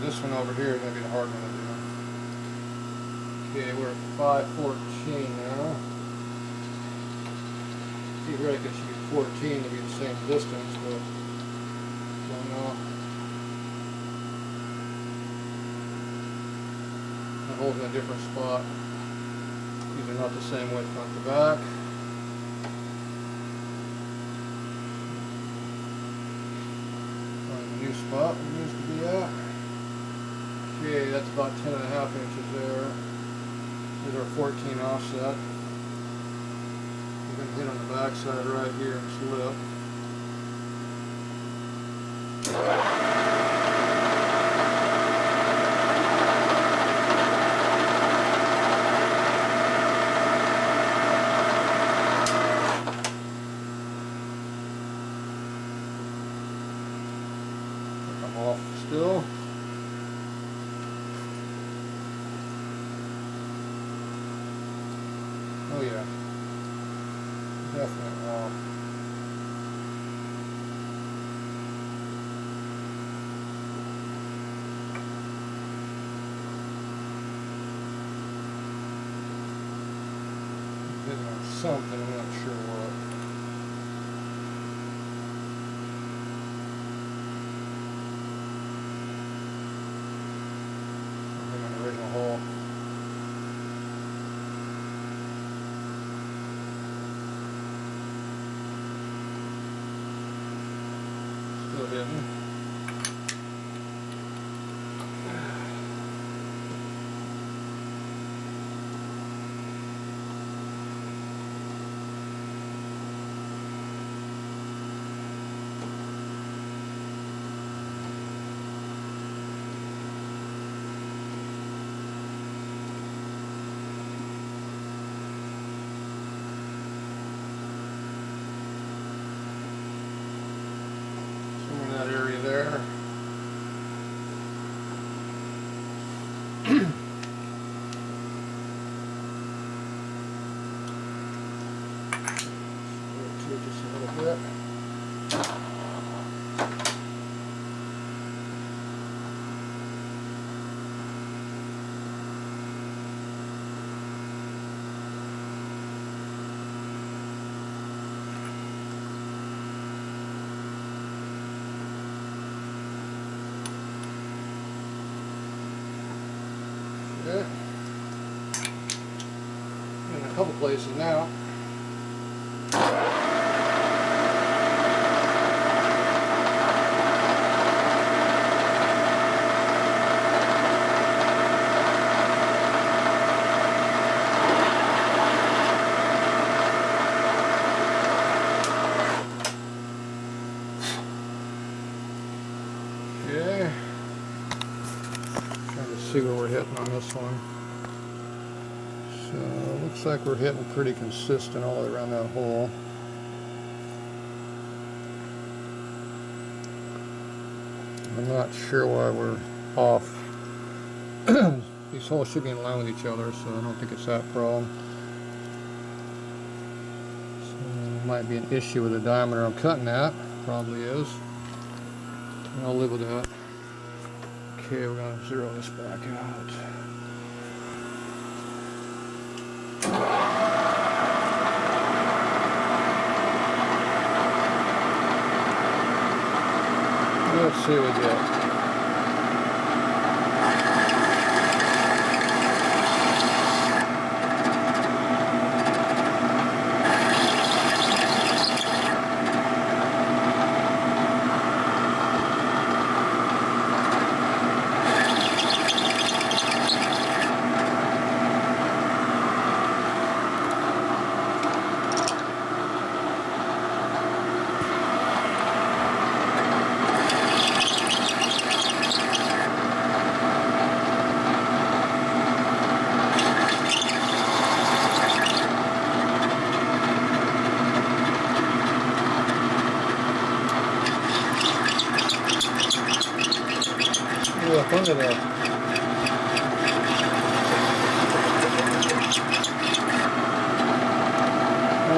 this one over here is going to be the hard one to do. Okay, we're at 514 now. Theoretically it should be 14 to be the same distance, but don't know. The hole's in a different spot. These are not the same width front to back. Find a new spot where it needs to be at. Okay, that's about 10.5 inches there. There's our 14 offset. We're going to hit on the back side right here and slip. I'm off still. Oh yeah, definitely off. Hitting on something, I'm not sure what. I'm hitting on the original hole. Still hitting. Somewhere in that area there. Just a little bit. Okay. In a couple places now. Okay. Trying to see where we're hitting on this one. So looks like we're hitting pretty consistent all the way around that hole. I'm not sure why we're off. These holes should be in line with each other, so I don't think it's that problem. So it might be an issue with the diameter I'm cutting at. Probably is. I'll live with that. Okay, we're going to zero this back out. Let's see what we get. Look under there.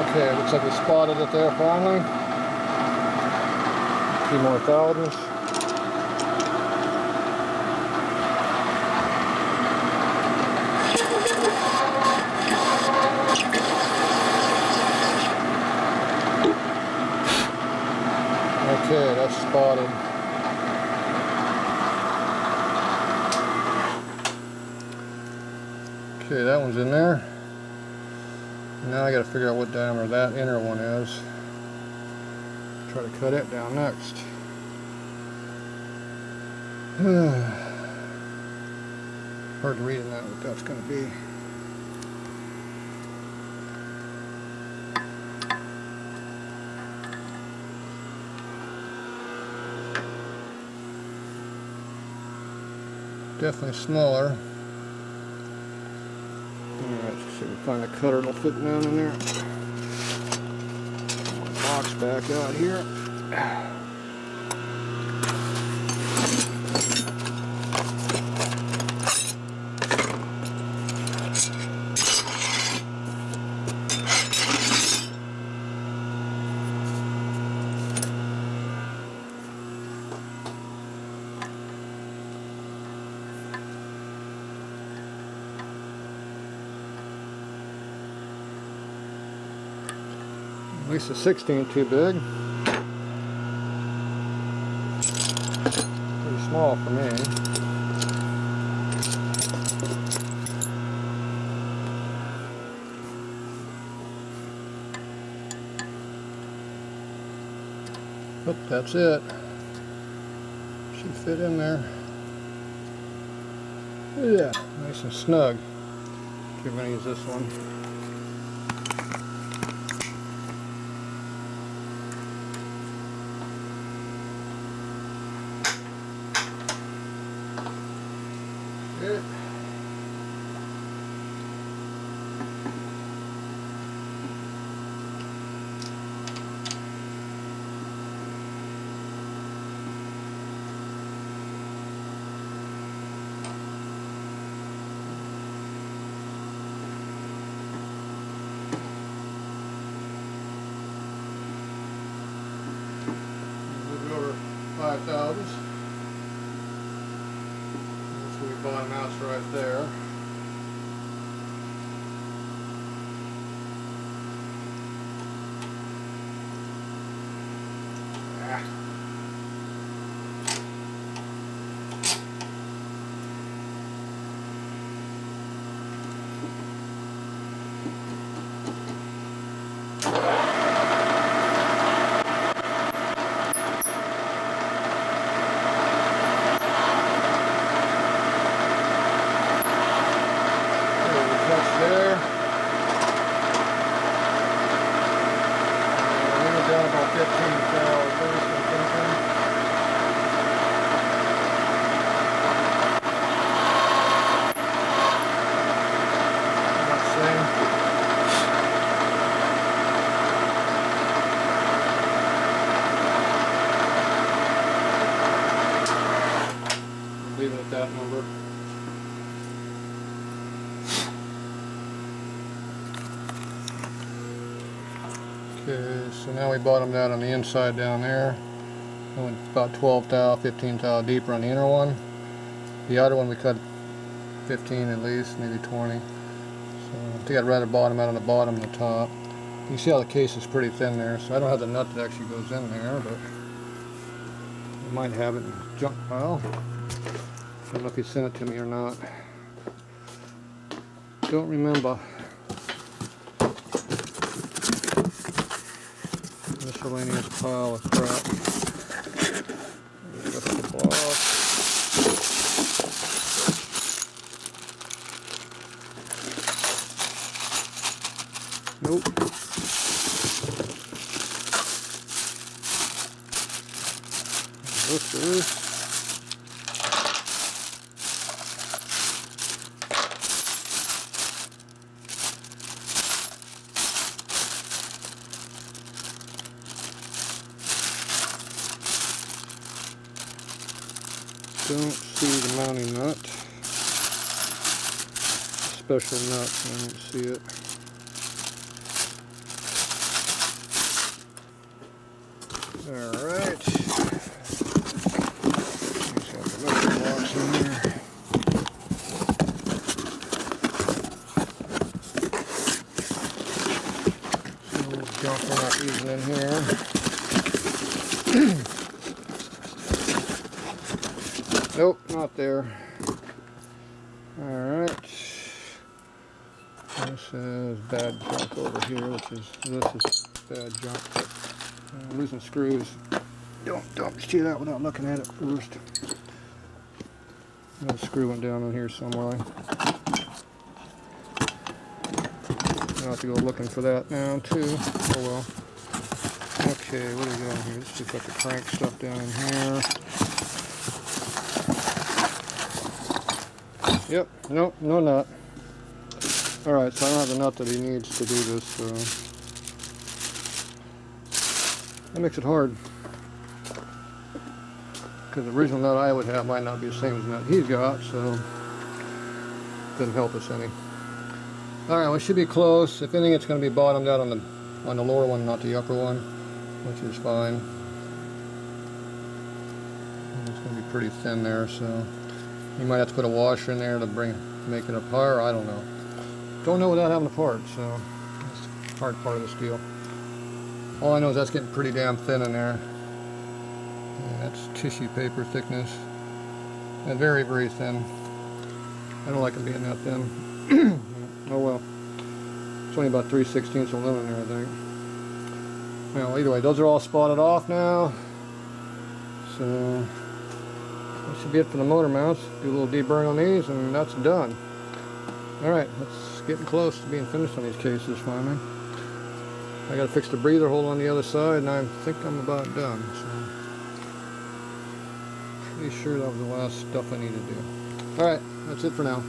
Okay, looks like we spotted it there finally. A few more thousands. Okay, that's spotted. Okay, that one's in there. Now I gotta figure out what diameter that inner one is. Try to cut it down next. Hard to read in that what that's gonna be. Definitely smaller. Alright, let's see if we find a cutter that'll fit down in there. Box back out here. At least a 16 too big. Pretty small for me. But that's it. Should fit in there. Yeah, nice and snug. We're going to use this one. Good. Move it over 5 thousandths. Bottom out's right there. There. Down about 15 thou. Leave it at that number. Okay, so now we bottomed out on the inside down there. I went about 12 thou, 15 thou deeper on the inner one. The outer one we cut 15 at least, maybe 20. So I think I'd rather bottom out on the bottom than the top. You can see how the case is pretty thin there, so I don't have the nut that actually goes in there, but I might have it in the junk pile. I don't know if he sent it to me or not. Don't remember. Miscellaneous pile of crap. Just the box. Nope. This is. Don't see the mounting nut. Special nut, I don't see it. Alright. Let's have the little box in there. squeezing in here. Nope, not there. Alright. This is bad junk over here, this is bad junk. Losing screws. Don't see that without looking at it first. Another screw went down in here somewhere. I'll have to go looking for that now too. Oh well. Okay, what are we doing here? Let's just got the crank stuff down in here. Yep, nope, no nut. Alright, so I don't have the nut that he needs to do this, so that makes it hard. Because the original nut I would have might not be the same as the nut he's got, so it doesn't help us any. Alright, we should be close. If anything, it's going to be bottomed out on the lower one, not the upper one, which is fine. And it's going to be pretty thin there, so you might have to put a washer in there to make it up higher. I don't know. Don't know without having a part, so that's the hard part of this deal. All I know is that's getting pretty damn thin in there. And that's tissue paper thickness. And very, very thin. I don't like it being that thin. Oh well. It's only about 3/16 of lemon there, I think. Well, either way, those are all spotted off now. So that should be it for the motor mounts. Do a little deburring on these, and that's done. Alright, it's getting close to being finished on these cases finally. I gotta fix the breather hole on the other side, and I think I'm about done. So pretty sure that was the last stuff I need to do. Alright, that's it for now.